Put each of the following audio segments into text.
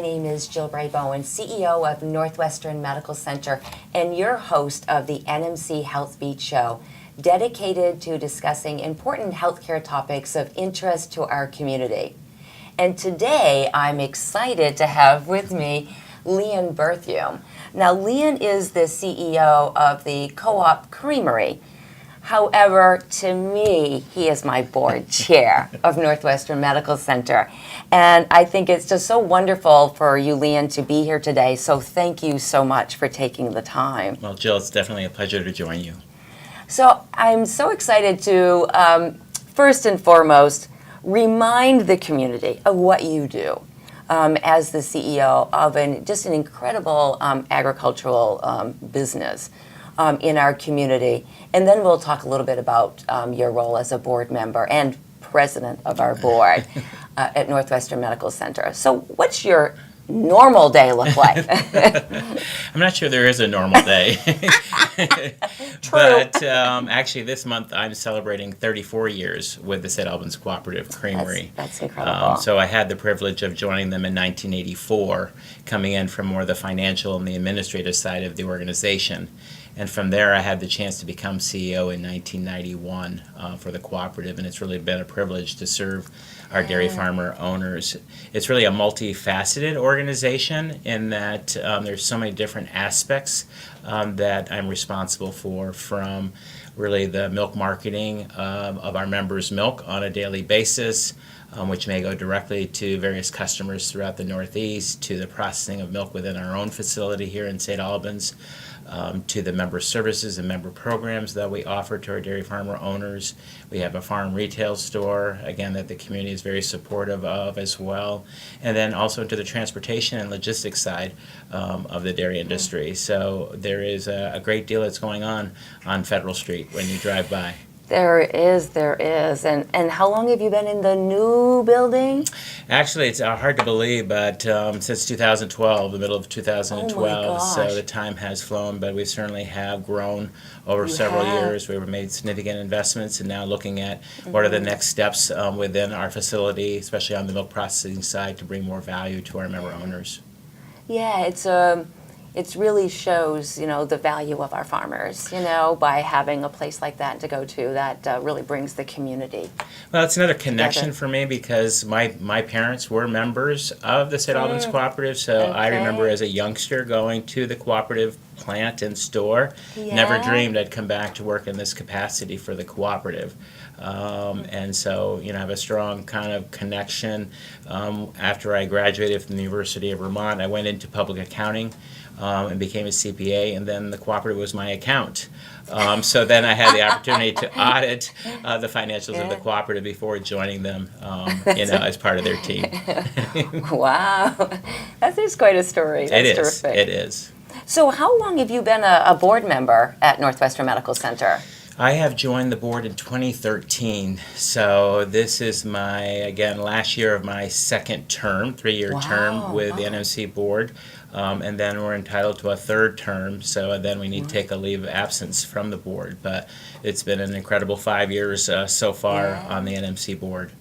name is Jill Bowen, CEO of Northwestern Medical Center and your host of the NMC Health Beat Show, dedicated to discussing important healthcare topics of interest to our community. And today I'm excited to have with me Leon Berthiaume. Now, Leon is the CEO of the co-op Creamery. However, to me, he is my board chair of Northwestern Medical Center. And I think it's just so wonderful for you, Leon, to be here today. So thank you so much for taking the time. Well, Jill, it's definitely a pleasure to join you. So I'm so excited to, first and foremost, remind the community of what you do as the CEO of just an incredible agricultural business in our community. And then we'll talk a little bit about your role as a board member and president of our board at Northwestern Medical Center. So what's your normal day look like? I'm not sure there is a normal day. True. But actually this month I'm celebrating 34 years with the St. Albans Cooperative Creamery. That's incredible. So I had the privilege of joining them in 1984, coming in from more the financial and the administrative side of the organization. And from there, I had the chance to become CEO in 1991 for the cooperative, and it's really been a privilege to serve our dairy farmer owners. It's really a multifaceted organization in that there's so many different aspects that I'm responsible for, from really the milk marketing of our members' milk on a daily basis, which may go directly to various customers throughout the Northeast, to the processing of milk within our own facility here in St. Albans, to the member services and member programs that we offer to our dairy farmer owners. We have a farm retail store, again, that the community is very supportive of as well. And then also to the transportation and logistics side of the dairy industry. So there is a great deal that's going on Federal Street when you drive by. There is. And how long have you been in the new building? Actually, it's hard to believe, but since 2012, the middle of 2012, so the time has flown, but we certainly have grown over several years. We've made significant investments, and now looking at what are the next steps within our facility, especially on the milk processing side, to bring more value to our member owners. Yeah, it really shows, the value of our farmers, by having a place like that to go to that really brings the community. Well, it's another connection for me because my parents were members of the St. Albans Cooperative, so I remember as a youngster going to the cooperative plant and store. Never dreamed I'd come back to work in this capacity for the cooperative. And so, I have a strong kind of connection. After I graduated from the University of Vermont, I went into public accounting and became a CPA, and then the cooperative was my account. So then I had the opportunity to audit the financials of the cooperative before joining them, as part of their team. Wow, that is quite a story. That's terrific. It is. So how long have you been a board member at Northwestern Medical Center? I have joined the board in 2013, so this is last year of my second term, 3-year term with the NMC board, and then we're entitled to a third term, so then we need to take a leave of absence from the board, but it's been an incredible 5 years so far on the NMC board.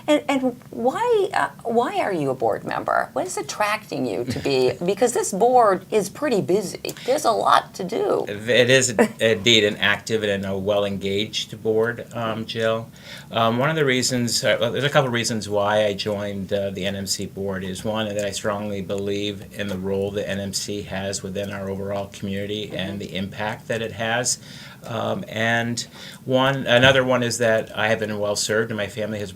And why are you a board member? What is attracting you to be? Because this board is pretty busy. There's a lot to do. It is indeed an active and a well-engaged board, Jill. One of the reasons, there's a couple of reasons why I joined the NMC board is one, that I strongly believe in the role that NMC has within our overall community and the impact that it has. And another one is that I have been well served and my family has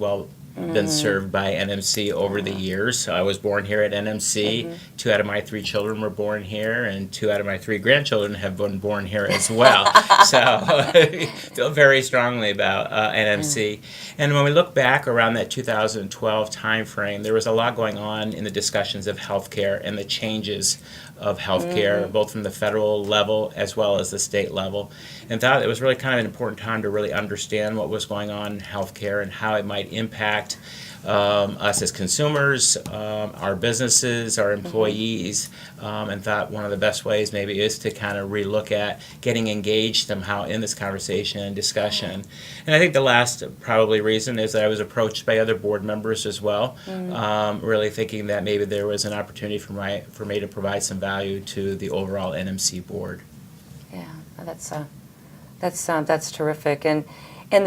been served by NMC over the years. So I was born here at NMC. 2 out of my 3 children were born here, and 2 out of my 3 grandchildren have been born here as well. So I feel very strongly about NMC. And when we look back around that 2012 timeframe, there was a lot going on in the discussions of healthcare and the changes of healthcare, both from the federal level as well as the state level, and thought it was really kind of an important time to really understand what was going on in healthcare and how it might impact impact us as consumers, our businesses, our employees, and thought one of the best ways maybe is to kind of relook at getting engaged somehow in this conversation and discussion. And I think the last probably reason is that I was approached by other board members as well, really thinking that maybe there was an opportunity for me to provide some value to the overall NMC board. Yeah, that's terrific. And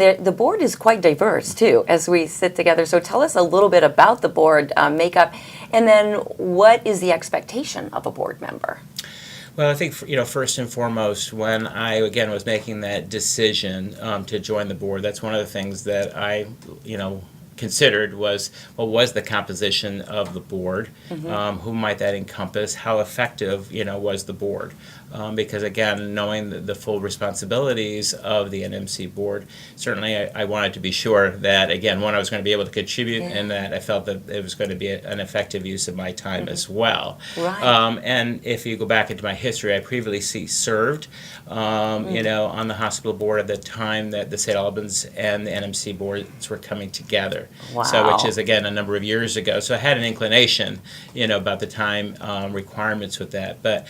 the board is quite diverse, too, as we sit together. So tell us a little bit about the board makeup, and then what is the expectation of a board member? Well, I think, first and foremost, when I, again, was making that decision to join the board, that's one of the things that I, considered was, what was the composition of the board? Who might that encompass? How effective, was the board? Because, again, knowing the full responsibilities of the NMC board, certainly I wanted to be sure that, again, one, I was going to be able to contribute, and that I felt that it was going to be an effective use of my time as well. Right. And if you go back into my history, I previously served, on the hospital board at the time that the St. Albans and the NMC boards were coming together. Wow. So, which is, again, a number of years ago. So I had an inclination, about the time requirements with that. But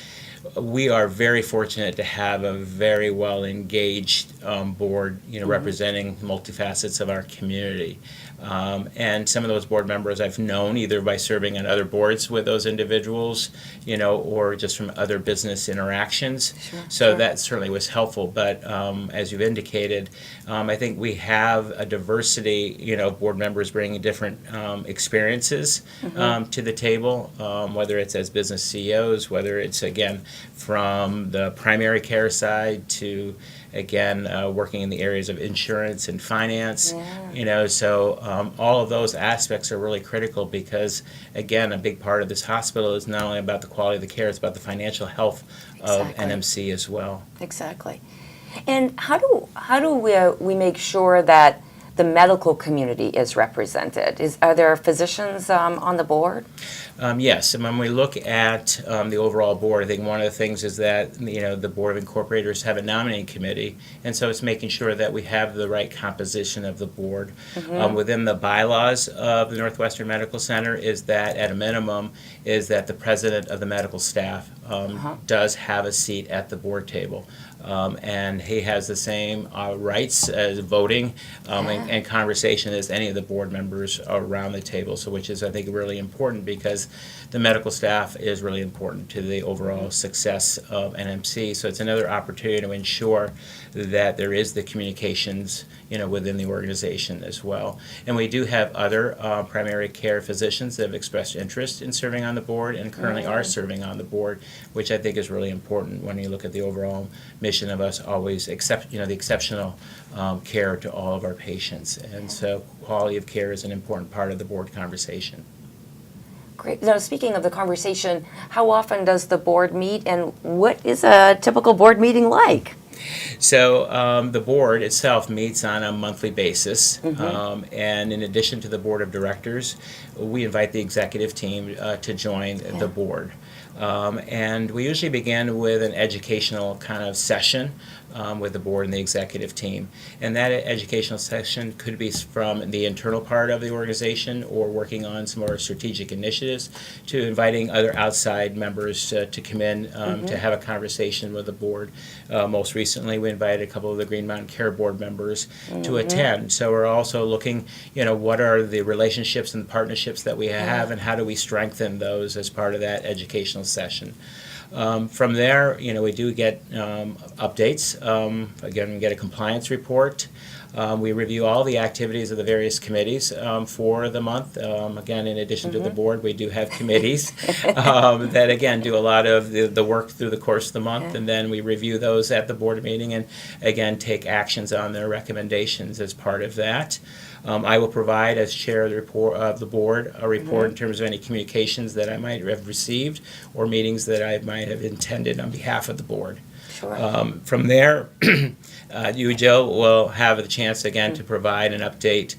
we are very fortunate to have a very well engaged board, representing multifacets of our community. And some of those board members I've known either by serving on other boards with those individuals, or just from other business interactions. So that certainly was helpful. But as you've indicated, I think we have a diversity, of board members bringing different experiences to the table, whether it's as business CEOs, whether it's, again, from the primary care side to, again, working in the areas of insurance and finance, so all of those aspects are really critical because, again, a big part of this hospital is not only about the quality of the care, it's about the financial health of NMC as well. Exactly. And how do we make sure that the medical community is represented? Are there physicians on the board? Yes, and when we look at the overall board, I think one of the things is that the Board of Incorporators have a nominating committee, and so it's making sure that we have the right composition of the board. Within the bylaws of the Northwestern Medical Center is that at a minimum is that the president of the medical staff does have a seat at the board table. And he has the same rights as voting and conversation as any of the board members around the table, so which is, I think, really important because the medical staff is really important to the overall success of NMC. So it's another opportunity to ensure that there is the communications, within the organization as well. And we do have other primary care physicians that have expressed interest in serving on the board and currently are serving on the board, which I think is really important when you look at the overall mission of us always the exceptional care to all of our patients. And so quality of care is an important part of the board conversation. Great. Now, speaking of the conversation, how often does the board meet, and what is a typical board meeting like? So the board itself meets on a monthly basis, and in addition to the board of directors, we invite the executive team to join the board. And we usually begin with an educational kind of session with the board and the executive team. And that educational session could be from the internal part of the organization or working on some more strategic initiatives to inviting other outside members to come in to have a conversation with the board. Most recently, we invited a couple of the Green Mountain Care Board members to attend. So we're also looking, what are the relationships and partnerships that we have and how do we strengthen those as part of that educational session. From there, we do get updates. Again, we get a compliance report. We review all the activities of the various committees for the month. Again, in addition to the board, we do have committees that, again, do a lot of the work through the course of the month, and then we review those at the board meeting and, again, take actions on their recommendations as part of that. I will provide, as chair of the board, a report in terms of any communications that I might have received or meetings that I might have intended on behalf of the board. Sure. From there, you, Joe, will have the chance again to provide an update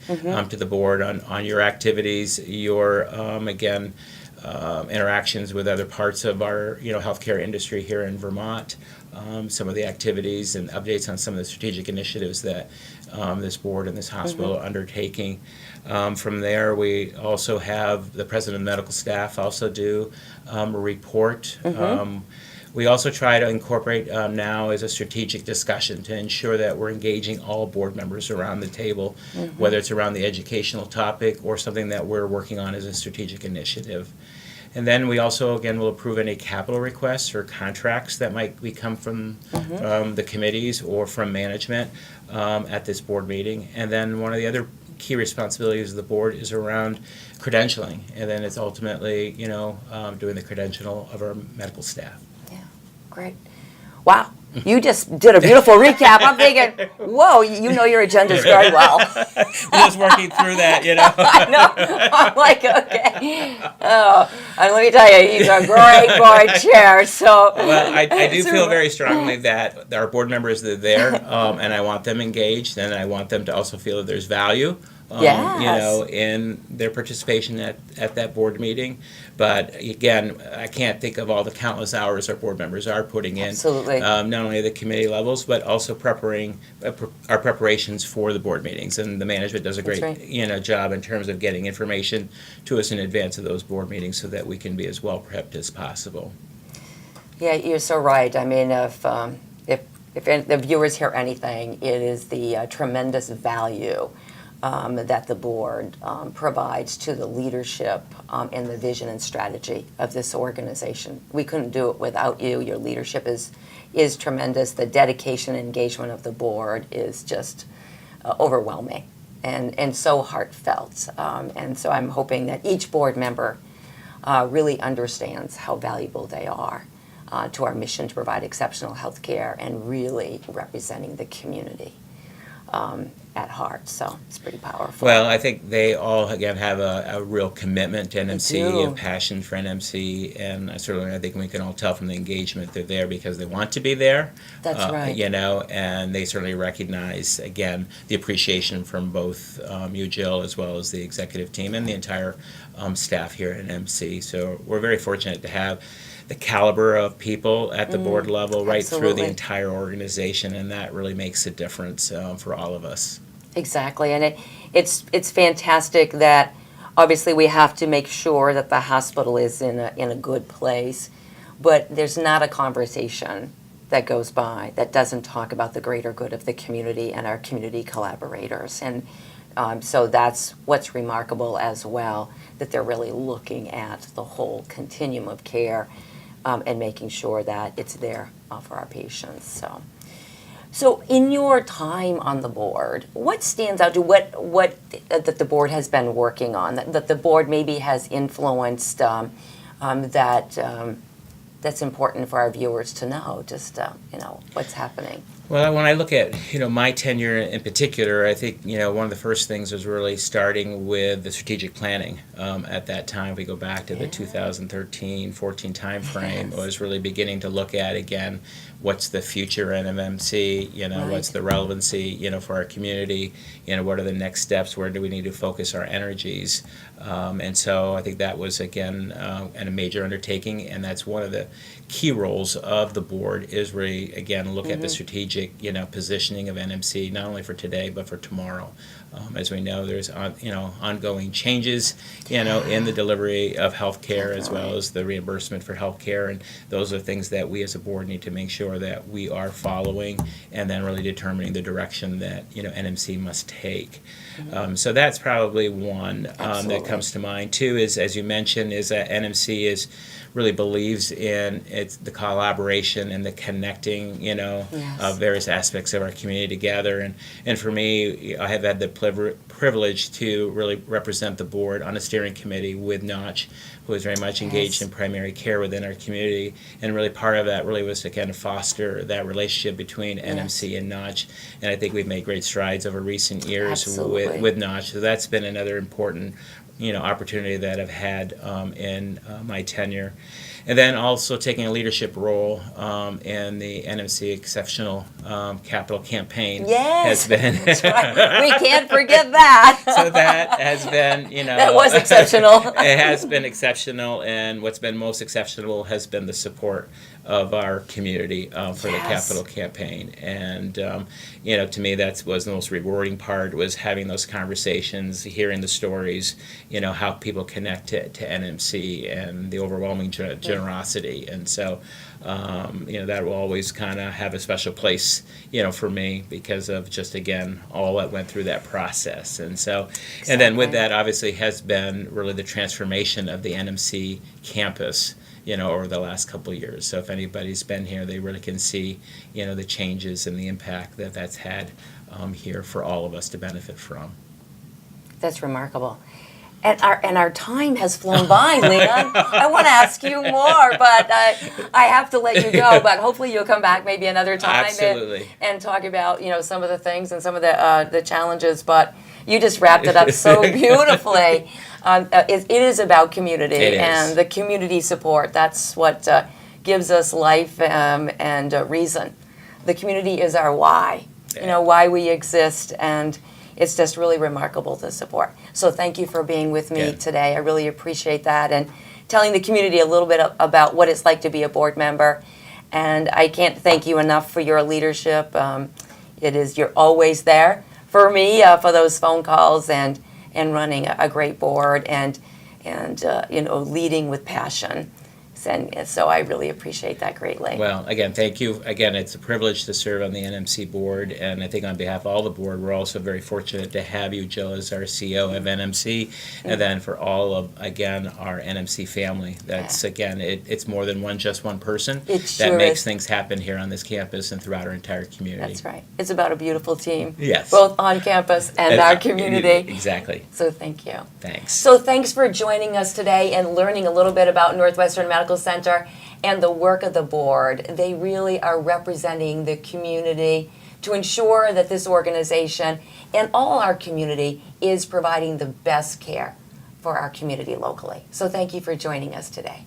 to the board on your activities, your, again, interactions with other parts of our healthcare industry here in Vermont, some of the activities and updates on some of the strategic initiatives that this board and this hospital are undertaking. From there, we also have the president of the medical staff also do a report. We also try to incorporate now as a strategic discussion to ensure that we're engaging all board members around the table, whether it's around the educational topic or something that we're working on as a strategic initiative. And then we also, again, will approve any capital requests or contracts that might come from the committees or from management at this board meeting. And then one of the other key responsibilities of the board is around credentialing, and then it's ultimately, doing the credential of our medical staff. Yeah, great. Wow, you just did a beautiful recap. I'm thinking, whoa, you know your agendas very well. We're just working through that, I know. I'm like, okay. Oh, and let me tell you, he's a great board chair. So, well, I do feel very strongly that our board members are there, and I want them engaged, and I want them to also feel that there's value. In their participation at that board meeting. But again, I can't think of all the countless hours our board members are putting in. Absolutely. Not only at the committee levels, but also preparing our preparations for the board meetings. And the management does a great job in terms of getting information to us in advance of those board meetings so that we can be as well prepped as possible. Yeah, you're so right. I mean, if the viewers hear anything, it is the tremendous value that the board provides to the leadership and the vision and strategy of this organization. We couldn't do it without you. Your leadership is tremendous. The dedication and engagement of the board is just overwhelming and so heartfelt. And so I'm hoping that each board member really understands how valuable they are to our mission to provide exceptional health care and really representing the community at heart. So it's pretty powerful. Well, I think they all, again, have a real commitment to NMC, do. a passion for NMC, and I think we can all tell from the engagement they're there because they want to be there. That's right. And they certainly recognize, again, the appreciation from both you, Jill, as well as the executive team and the entire staff here at NMC. So we're very fortunate to have the caliber of people at the board level right through the entire organization, and that really makes a difference for all of us. Exactly, and it's fantastic that obviously we have to make sure that the hospital is in a good place, but there's not a conversation that goes by that doesn't talk about the greater good of the community and our community collaborators. And so that's what's remarkable as well, that they're really looking at the whole continuum of care and making sure that it's there for our patients. So in your time on the board, what stands out to what that the board has been working on, that the board maybe has influenced that's important for our viewers to know, just what's happening? Well, when I look at my tenure in particular, I think one of the first things was really starting with the strategic planning. At that time, if we go back to the 2013-14 timeframe, was really beginning to look at again what's the future NMC, what's the relevancy for our community, what are the next steps, where do we need to focus our energies, and so I think that was again a major undertaking, and that's one of the key roles of the board is really again look at the strategic positioning of NMC not only for today but for tomorrow. As we know, there's ongoing changes in the delivery of health care as well as the reimbursement for health care, and those are things that we as a board need to make sure that we are following and then really determining the direction that NMC must take. So that's probably one that comes to mind. Two is, as you mentioned, is that NMC really believes in the collaboration and the connecting, of various aspects of our community together. And for me, I have had the privilege to really represent the board on a steering committee with Notch, who is very much engaged in primary care within our community. And really part of that really was to kind of foster that relationship between NMC and Notch. And I think we've made great strides over recent years with Notch. So that's been another important opportunity that I've had in my tenure. And then also taking a leadership role in the NMC Exceptional Capital Campaign Yes, has been. that's right. We can't forget that. So that has been, That was exceptional. It has been exceptional, and what's been most exceptional has been the support of our community for the capital campaign. And to me, that was the most rewarding part, was having those conversations, hearing the stories, how people connect to NMC and the overwhelming generosity. And so that will always kind of have a special place, for me, because of just, again, all that went through that process. And so, and then with that, obviously, has been really the transformation of the NMC campus, over the last couple of years. So if anybody's been here, they really can see, the changes and the impact that that's had here for all of us to benefit from. That's remarkable. And our time has flown by, Leon. I want to ask you more, but I have to let you go. But hopefully you'll come back maybe another time. Absolutely. And talk about some of the things and some of the challenges. But you just wrapped it up so beautifully. It is about community and the community support. That's what gives us life and reason. The community is our why. Why we exist, and it's just really remarkable to support. So thank you for being with me today. I really appreciate that, and telling the community a little bit about what it's like to be a board member. And I can't thank you enough for your leadership. You're always there for me for those phone calls and running a great board and leading with passion. And so I really appreciate that greatly. Well, again, thank you. Again, it's a privilege to serve on the NMC board, and I think on behalf of all the board, we're also very fortunate to have you, Jill, as our CEO of NMC, and then for all of, again, our NMC family. That's, again, it's more than just one person. It sure that makes is. things happen here on this campus and throughout our entire community. That's right. It's about a beautiful team. Yes. Both on campus and our community. Exactly. So thank you. Thanks. So thanks for joining us today and learning a little bit about Northwestern Medical Center and the work of the board. They really are representing the community to ensure that this organization and all our community is providing the best care for our community locally. So thank you for joining us today.